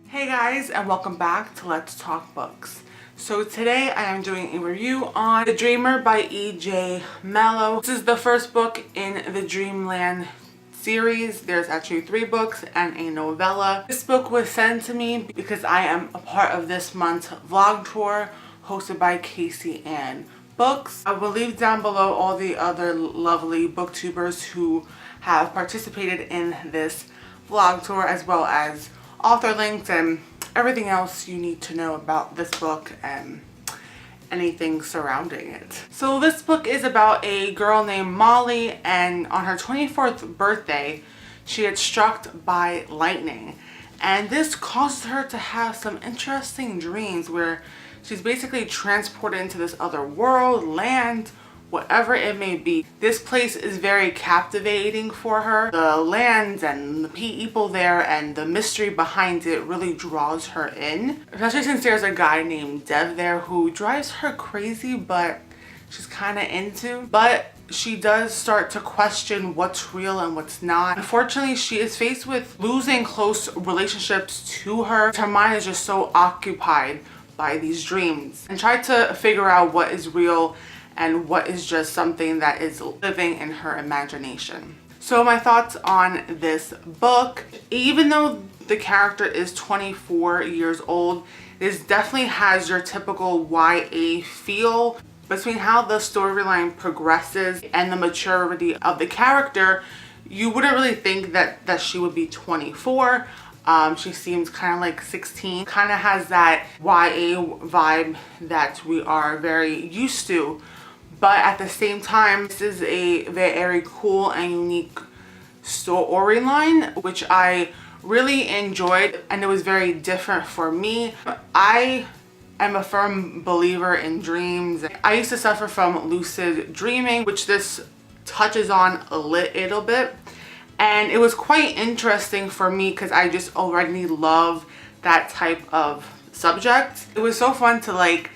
Hey guys, and welcome back to Let's Talk Books. So today I am doing a review on The Dreamer by E.J Mellow. This is the first book in the Dreamland series. There's actually 3 books and a novella. This book was sent to me because I am a part of this month's vlog tour hosted by Casey Ann Books. I will leave down below all the other lovely booktubers who have participated in this vlog tour, as well as author links and everything else you need to know about this book and anything surrounding it. So this book is about a girl named Molly, and on her 24th birthday she gets struck by lightning, and this caused her to have some interesting dreams where she's basically transported into this other world, land, whatever it may be. This place is very captivating for her. The lands and the people there and the mystery behind it really draws her in. Especially since there's a guy named Dev there who drives her crazy, but she's kind of into. But she does start to question what's real and what's not. Unfortunately, she is faced with losing close relationships to her. Her mind is just so occupied by these dreams and try to figure out what is real and what is just something that is living in her imagination. So my thoughts on this book: even though the character is 24 years old, this definitely has your typical YA feel. Between how the storyline progresses and the maturity of the character, you wouldn't really think that she would be 24. She seems kind of like 16. Kind of has that YA vibe that we are very used to. But at the same time, this is a very cool and unique storyline, which I really enjoyed, and it was very different for me. I am a firm believer in dreams. I used to suffer from lucid dreaming, which this touches on a little bit. And it was quite interesting for me because I just already love that type of subject. It was so fun to like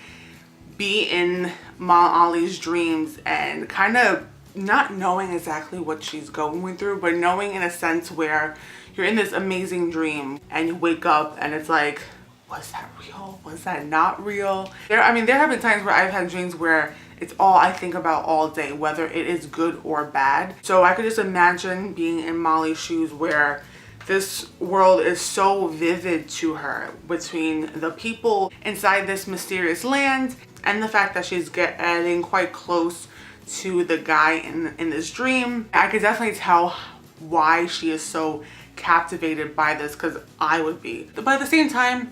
be in Molly's dreams and kind of not knowing exactly what she's going through, but knowing in a sense where you're in this amazing dream and you wake up and it's like, was that real? Was that not real? There have been times where I've had dreams where it's all I think about all day, whether it is good or bad. So I could just imagine being in Molly's shoes where this world is so vivid to her, between the people inside this mysterious land and the fact that she's getting quite close to the guy in this dream. I could definitely tell why she is so captivated by this, because I would be. But at the same time,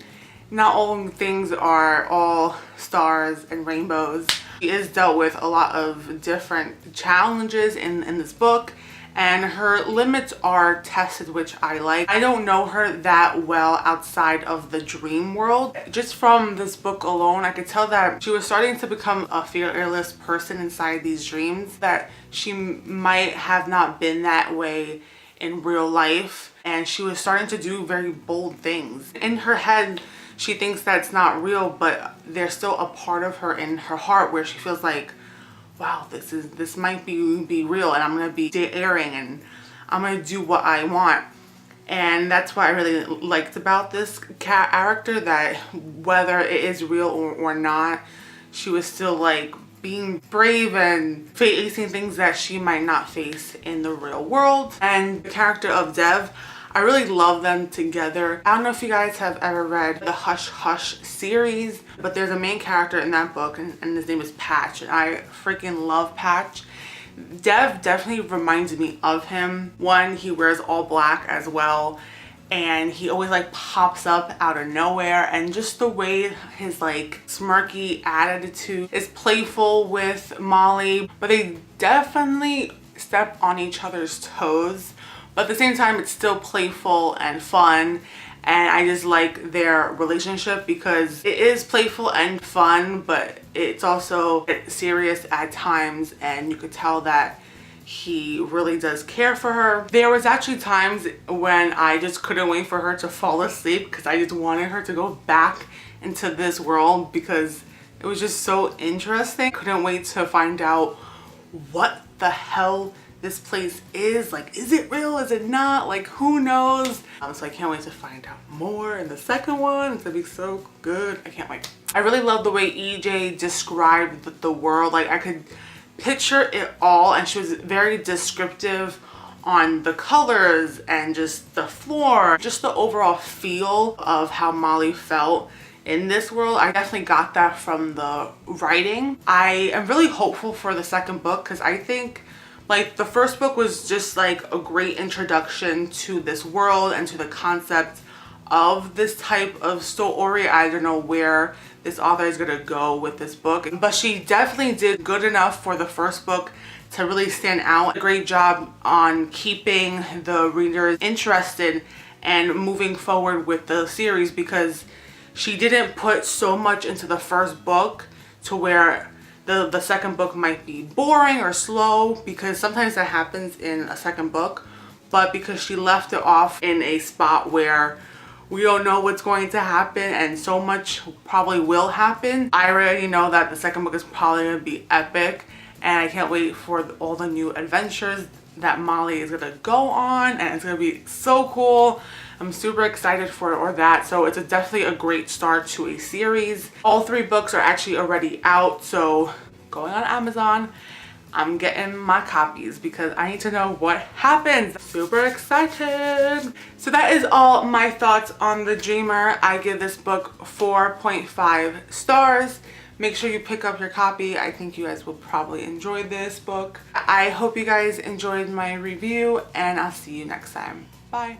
not all things are all stars and rainbows. She is dealt with a lot of different challenges in this book, and her limits are tested, which I like. I don't know her that well outside of the dream world. Just from this book alone, I could tell that she was starting to become a fearless person inside these dreams, that she might have not been that way in real life, and she was starting to do very bold things. In her head, she thinks that's not real, but there's still a part of her in her heart where she feels like, wow, this might be real, and I'm gonna be daring, and I'm gonna do what I want. And that's what I really liked about this character, that whether it is real or not, she was still like being brave and facing things that she might not face in the real world. And the character of Dev, I really love them together. I don't know if you guys have ever read the Hush Hush series, but there's a main character in that book, and his name is Patch, and I freaking love Patch. Dev definitely reminds me of him. One, he wears all black as well, and he always like pops up out of nowhere, and just the way his like smirky attitude is playful with Molly, but they definitely step on each other's toes. But at the same time, it's still playful and fun, and I just like their relationship because it is playful and fun, but it's also serious at times, and you could tell that he really does care for her. There was actually times when I just couldn't wait for her to fall asleep because I just wanted her to go back into this world because it was just so interesting. Couldn't wait to find out what the hell this place is. Like, is it real? Is it not? Like, who knows? So I can't wait to find out more in the second one. It's gonna be so good. I can't wait. I really love the way EJ described the world. Like, I could picture it all, and she was very descriptive on the colors and just the floor, just the overall feel of how Molly felt in this world. I definitely got that from the writing. I am really hopeful for the second book because I think like the first book was just like a great introduction to this world and to the concept of this type of story. I don't know where this author is gonna go with this book, but she definitely did good enough for the first book to really stand out. A great job on keeping the readers interested and moving forward with the series, because she didn't put so much into the first book to where the second book might be boring or slow, because sometimes that happens in a second book, but because she left it off in a spot where we don't know what's going to happen and so much probably will happen, I already know that the second book is probably going to be epic, and I can't wait for all the new adventures that Molly is going to go on, and it's going to be so cool. I'm super excited for it or that. So it's definitely a great start to a series. All 3 books are actually already out, so going on Amazon, I'm getting my copies because I need to know what happens. Super excited. So that is all my thoughts on The Dreamer. I give this book 4.5 stars. Make sure you pick up your copy. I think you guys will probably enjoy this book. I hope you guys enjoyed my review, and I'll see you next time. Bye.